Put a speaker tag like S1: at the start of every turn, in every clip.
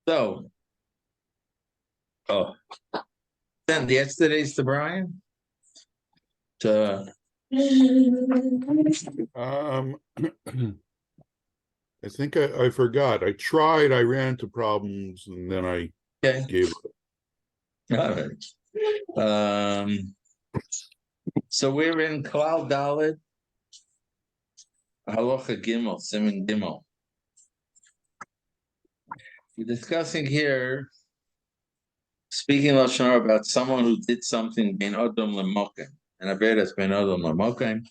S1: So, oh, send yesterday's to Brian.
S2: I think I forgot. I tried, I ran into problems, and then I gave up.
S1: All right. So we're in Klal Dalet, Halacha Gimel, Siman Gimel. We're discussing here, speaking Lashon Hara about someone who did something ben Adam lemokem, and Averas ben Adam lemokem,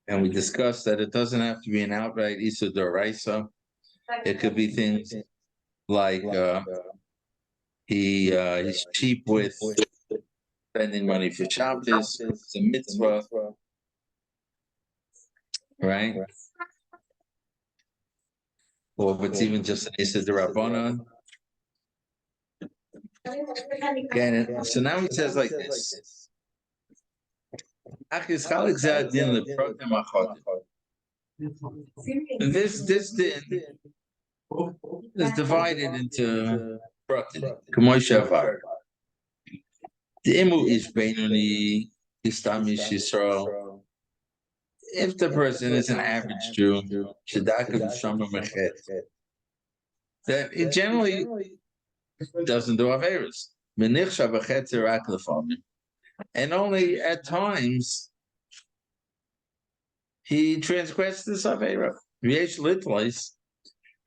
S1: and we discussed that it doesn't have to be an outright Issa Doraisa. It could be things like he's cheap with spending money for Shabbos, it's a mitzvah, right? Or if it's even just an Issa D'Rabbanan. Okay, so now he says like this. This din is divided into pratim. K'moshe the imu is Benoni, Istamish Yisrael. If the person is an average Jew, that it generally doesn't do Averis. And only at times he transgressed this Avera.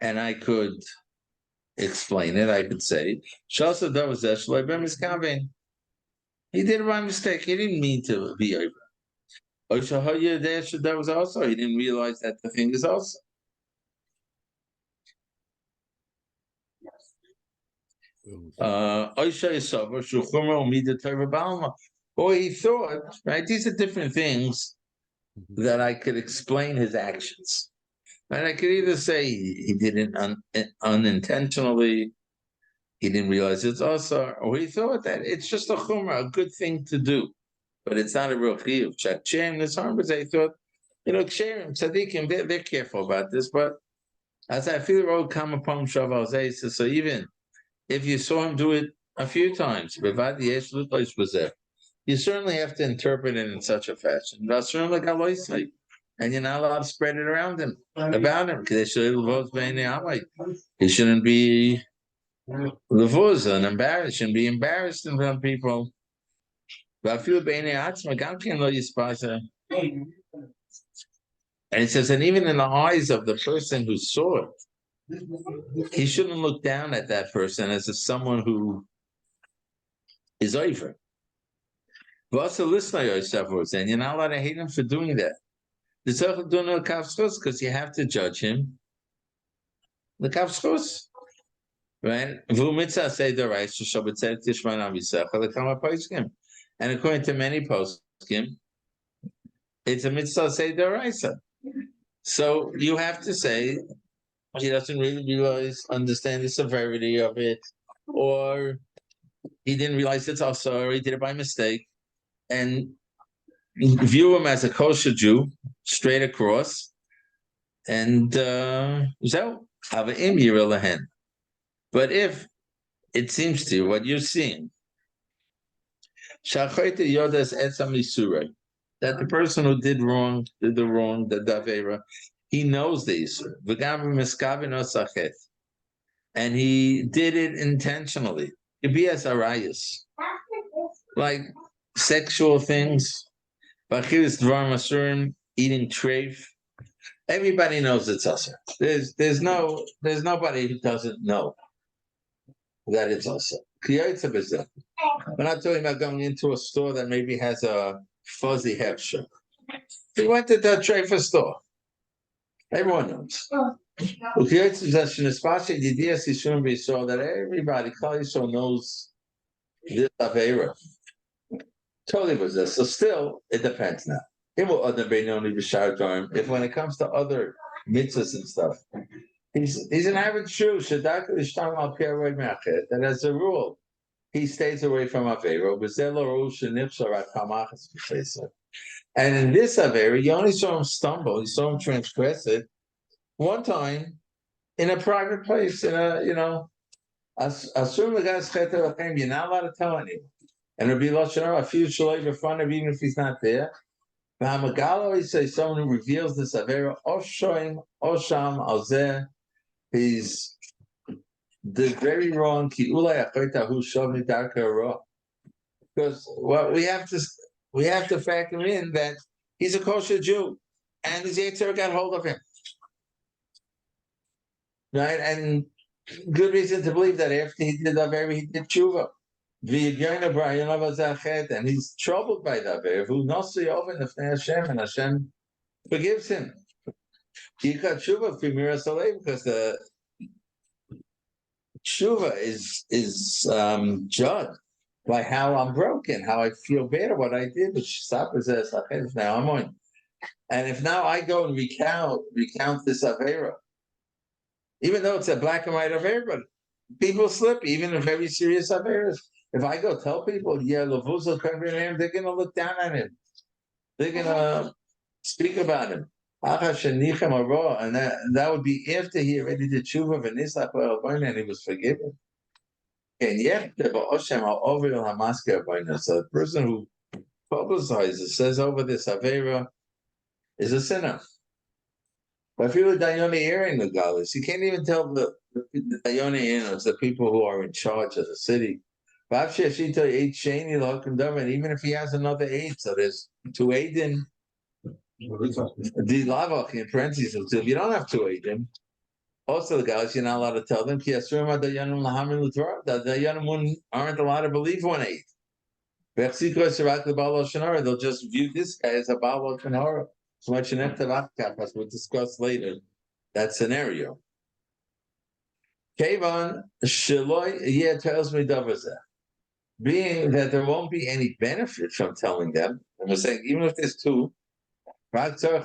S1: And I could explain it. I could say, he did it by mistake. He didn't mean to be over. That was also, he didn't realize that the thing is also. Or he thought, right? These are different things that I could explain his actions. And I could either say he did it unintentionally, he didn't realize it's also, or he thought that it's just a chumrah, a good thing to do, but it's not a real chiyuv. Shakchem, this harm, they thought, ksherim, tzaddikim, they're careful about this, but as I feel road come upon Shaval Zay, so even if you saw him do it a few times, you certainly have to interpret it in such a fashion. And you're not allowed to spread it around him, about him, because he shouldn't be levuz and embarrassed, shouldn't be embarrassed in front of people. And it says, and even in the eyes of the person who saw it, he shouldn't look down at that person as someone who is over. And you're not allowed to hate him for doing that. Because you have to judge him. The kafschus. Right? And according to many poskim, it's a mitzvah say deraisa. So you have to say he doesn't really understand the severity of it, or he didn't realize it's also, or he did it by mistake, and view him as a kosher Jew, straight across, and so have an im. But if it seems to you what you're seeing, that the person who did the wrong, the davera, he knows the Yisur. And he did it intentionally. Like sexual things, eating treif. Everybody knows it's usher. There's nobody who doesn't know that it's usher. We're not talking about going into a store that maybe has a fuzzy hefsher. He went to the treifa store. Everyone knows. Especially the shouldn't be so that everybody, Kali knows this Avera. Totally was this. So still, it depends now. If when it comes to other mitzvahs and stuff, he's an average Jew. That as a rule, he stays away from Avera. And in this Avera, you only saw him stumble, you saw him transgress it one time in a private place, in a Assume the guy's cheter lachem. You're not allowed to tell anyone. And it'll be lashon hara. A few shaloi in front of, even if he's not there. V'hamagalo, he says, someone who reveals this avera, oshoim, osham, alzeh. He's the very wrong. Ki ulay achotahu shovni darka ra. Because well, we have to factor in that he's a kosher Jew, and his Yetzer got hold of him, right? And good reason to believe that after he did Aver, he did tshuva. And he's troubled by the Aver. Who knows the oven of Hashem, and Hashem forgives him. He got tshuva from Mirasaleh because the tshuva is judged by how I'm broken, how I feel bad at what I did. But now I'm on. And if now I go and recount this Avera, even though it's a black and white Avera, but people slip, even in very serious Averas. If I go tell people, yeah, Lavuzal Kavrinam, they're going to look down on him. They're going to speak about him. And that would be after he already did tshuva and he was forgiven. And yet, so the person who publicizes, says over this Avera, is a sinner. But if you were Dayoni Erin the Galis, you can't even tell the Dayoni Erin, the people who are in charge of the city. And even if he has another aid, so there's 2 Aiden, the Lavach in parentheses, if you don't have 2 Aiden, also the guys, you're not allowed to tell them, the Dayanim aren't allowed to believe 1 aid. They'll just view this guy as a Baal Shanara. So much in as we'll discuss later, that scenario. Kevan Shaloi tells me being that there won't be any benefit from telling them, and we're saying even if there's 2, what the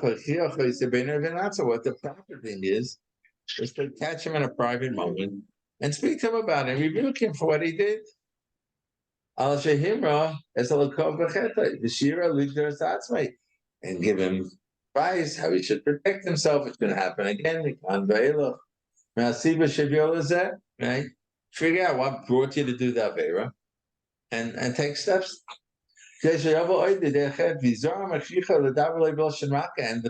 S1: proper thing is to catch him in a private moment and speak to him about it, and rebuke him for what he did. Al Shehimra as a Lakov Becheta, Vishira Ligder Satzmai, and give him advice how he should protect himself. It's going to happen again. Right? Figure out what brought you to do that Avera and take steps. And the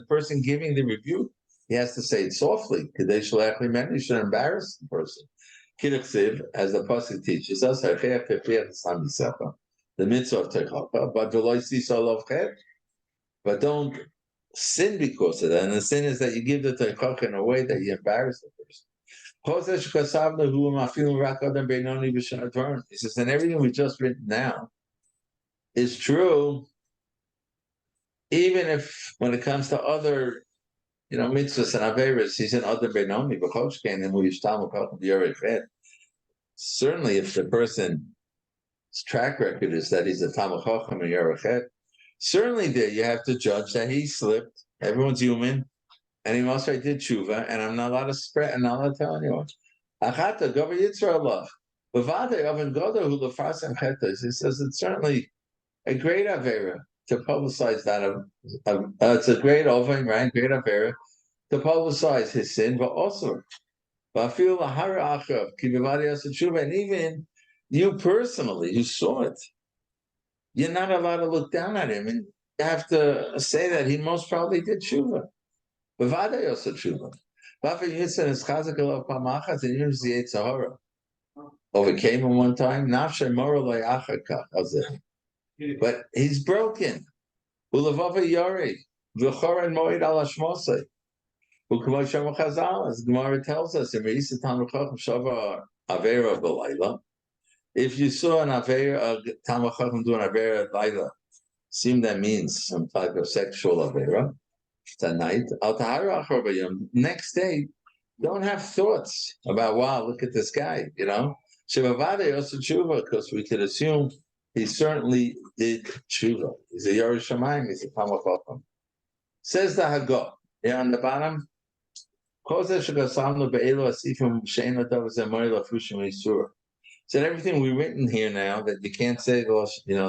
S1: person giving the rebuke, he has to say it softly. You should embarrass the person. As the pasuk teaches us, the mitzvah of Techapa, but don't sin because of that. And the sin is that you give the Techapa in a way that you embarrass the person. He says, and everything we just written down is true, even if when it comes to other, mitzvahs and averas, he's an other benoni, and certainly if the person's track record is that he's a Talmud Chacham and Yerachet, certainly there you have to judge that he slipped. Everyone's human, and he must have did tshuva, and I'm not allowed to spread, and not allowed to tell anyone. Achata Gavar Yitzra Allah. Bavade Oven Goda Hu Lefasem Chetas. He says it's certainly a great avera to publicize that. It's a great oven, right? Great avera to publicize his sin, but also, and even you personally, who saw it, you're not allowed to look down at him, and you have to say that he most probably did tshuva. Bavade also tshuva. Overcame him one time. But he's broken. As Gemara tells us, if you saw an Avera, Talmud Chacham do an Avera Laila, seem that means some type of sexual Avera. Tonight, next day, don't have thoughts about, wow, look at this guy, Shemavade also tshuva, because we could assume he certainly did tshuva. He's a Yerush Shamayim, he's a Talmud Chacham. Says the Haggadah, here on the bottom, so everything we've written here now that you can't say,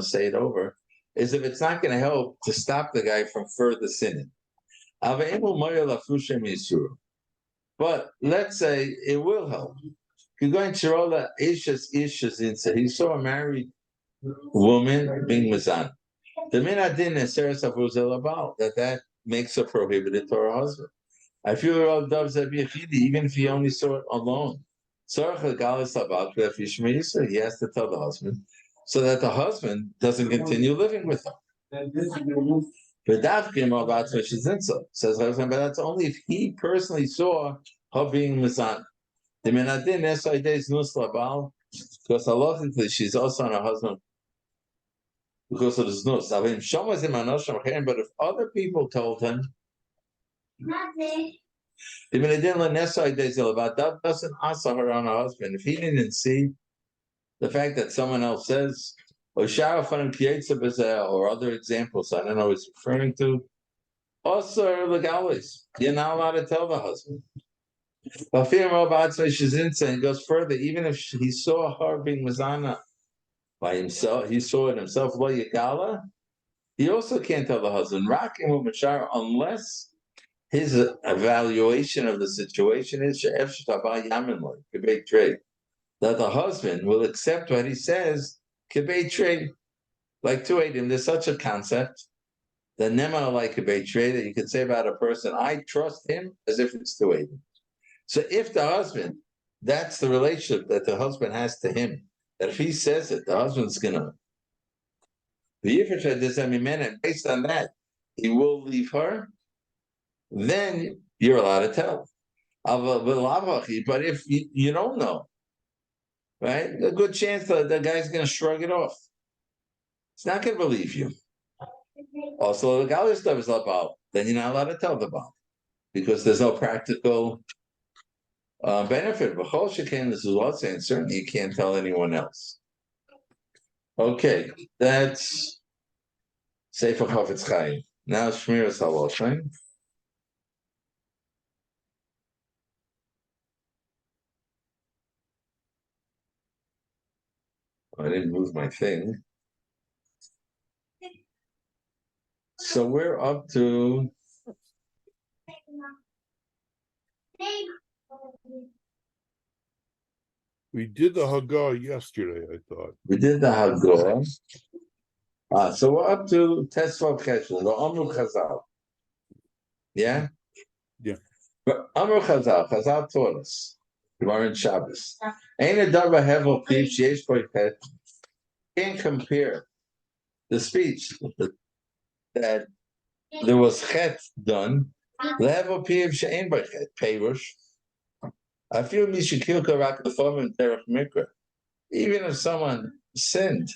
S1: say it over, is if it's not going to help to stop the guy from further sinning. But let's say it will help. you're going to roll the issues inside. He saw a married woman being mizan. The minadin is that makes her prohibited to her husband. I feel all doves that be even if he only saw it alone. He has to tell the husband so that the husband doesn't continue living with her. Says husband, but that's only if he personally saw her being mizan. The minadin because halachically she's also on her husband because of the znus. But if other people told him, that doesn't asa her on her husband. If he didn't see the fact that someone else says, or other examples, I don't know what he's referring to. Also, legalities. You're not allowed to tell the husband. And goes further, even if he saw her being mazana by himself, he saw it himself, he also can't tell the husband, unless his evaluation of the situation is that the husband will accept what he says, like to him. There's such a concept that nema like that you could say about a person, I trust him as if it's to him. So if the husband, that's the relationship that the husband has to him, that if he says it, the husband's gonna based on that, he will leave her, then you're allowed to tell. But if you don't know, right, a good chance that the guy's going to shrug it off. He's not going to believe you. Also, the Galia stuff is about, then you're not allowed to tell the Baal because there's no practical benefit. But this is what saying, certainly you can't tell anyone else. Okay, that's Sefer Chafetz Chaim. Now Shmiras Haloshain. I didn't move my thing. So we're up to
S2: we did the Haggah yesterday, I thought.
S1: We did the Haggah. So we're up to Tesvav Cheshel, the Amru Chazal. Yeah?
S2: Yeah.
S1: But Amru Chazal taught us. We're in Shabbos. Ain't a dava hevel piv sheyesh bo chet. Can't compare the speech that there was chet done. Level piv she'ein bo chet perush. I feel mishikilka rak lefamim derech mikra. Even if someone sinned,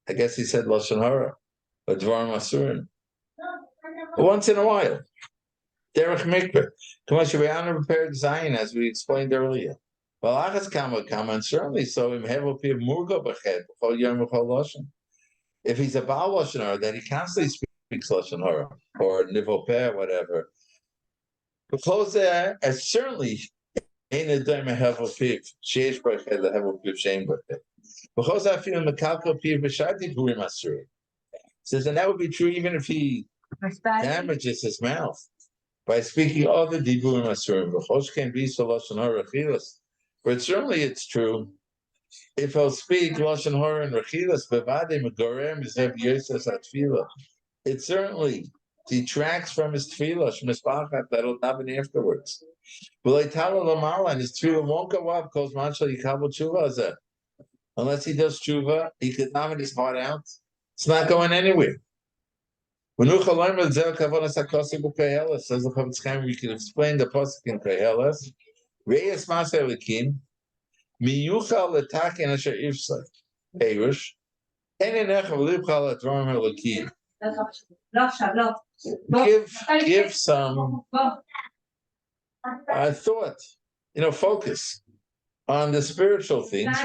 S1: I guess he said lashon hara, or dvar masurim. Once in a while, derech mikra. K'mashibayana prepared Zion, as we explained earlier. Well, achas kama, and certainly so. Im hevel piv murga b'chet b'chol yom b'chol lashon. If he's a baal lashon hara, that he constantly speaks lashon hara or nivopeh, whatever. But close there, as certainly. Ain't a dime a hevel piv sheish b'chet the hevel piv shein b'chet. Because I feel mekalkel piv b'shadi burim asurim. Says, and that would be true even if he damages his mouth by speaking other diburim asurim. V'chosh can be so lashon hara rechilas. But certainly it's true if he'll speak lashon hara and rechilas bevade megorem zev yosef atfila. It certainly detracts from his tefillah shmispachat that'll daven afterwards. And his tefillah won't go up because manchal yikabel tshuva. Unless he does tshuva, he could daven his heart out. It's not going anywhere. Says the Chafetz Chaim, we can explain the pasuk in Koheles. Reis Maser Elikim, miyuchal letaken asher ifsad. Perush, enenecha v'libchal advarim elikim. Give some thought, focus on the spiritual things.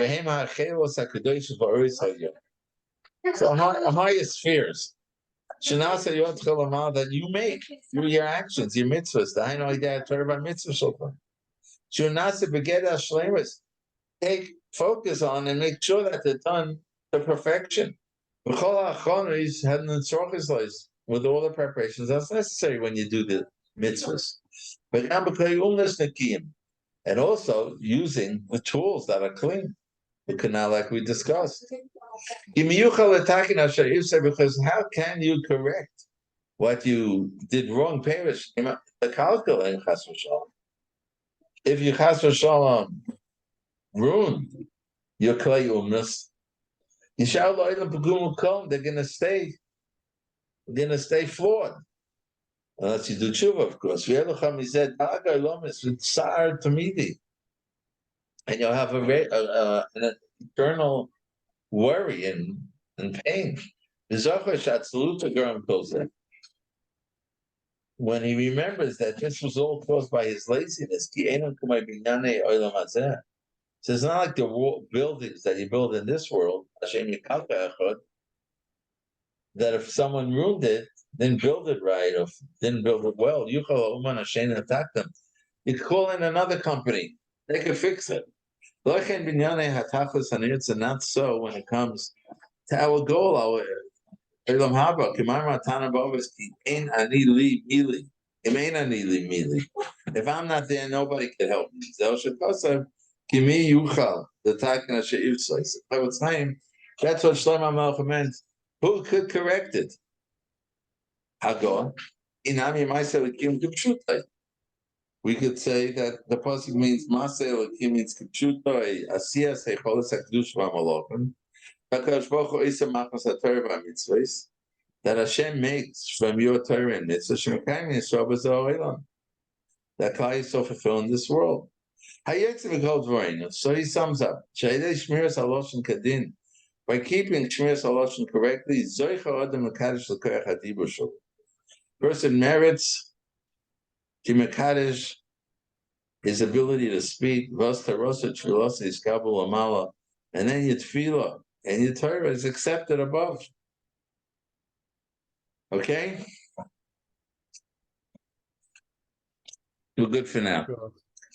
S1: So higher spheres. That you make through your actions, your mitzvahs. I know that Torah about mitzvah. Take focus on and make sure that they're done to perfection. With all the preparations that's necessary when you do the mitzvahs. But and also using the tools that are clean. The canal, like we discussed. Because how can you correct what you did wrong? Perish the calculating chas v'shalom. If you chas v'shalom ruined your clay umnus, they're gonna stay flawed. Unless you do tshuva, of course. He said, and you'll have an eternal worry and pain. When he remembers that this was all caused by his laziness, so it's not like the buildings that you build in this world, that if someone ruined it, didn't build it right, or didn't build it well, you attack them. You could call in another company. They could fix it. It's not so when it comes to our goal, our Elam Haba, Kimar Matana Bavas, Ain Ani Li Mili. If I'm not there, nobody can help me. Kimi Yuchal, the Takana She'ivsai. That's what Shlomo Melech meant. Who could correct it? Hagon. Inami Maisa Kim Kipshutai. We could say that the pasuk means Maseh Elokim means Kipshutai, Asiyas Hecholis HaKadosh V'Malachim. HaKadosh Baruch Hu Isa Machas HaTorah V'Mitzvahs. That Hashem makes from your Torah and Mitzvah Shemekayim Yisrael B'Zeh Olam. That Klal Yisrael fulfill in this world. So he sums up. By keeping Shmiras HaLashon correctly, person merits to Mekadesh his ability to speak, and then your tefillah and your Torah is accepted above. Okay? We're good for now.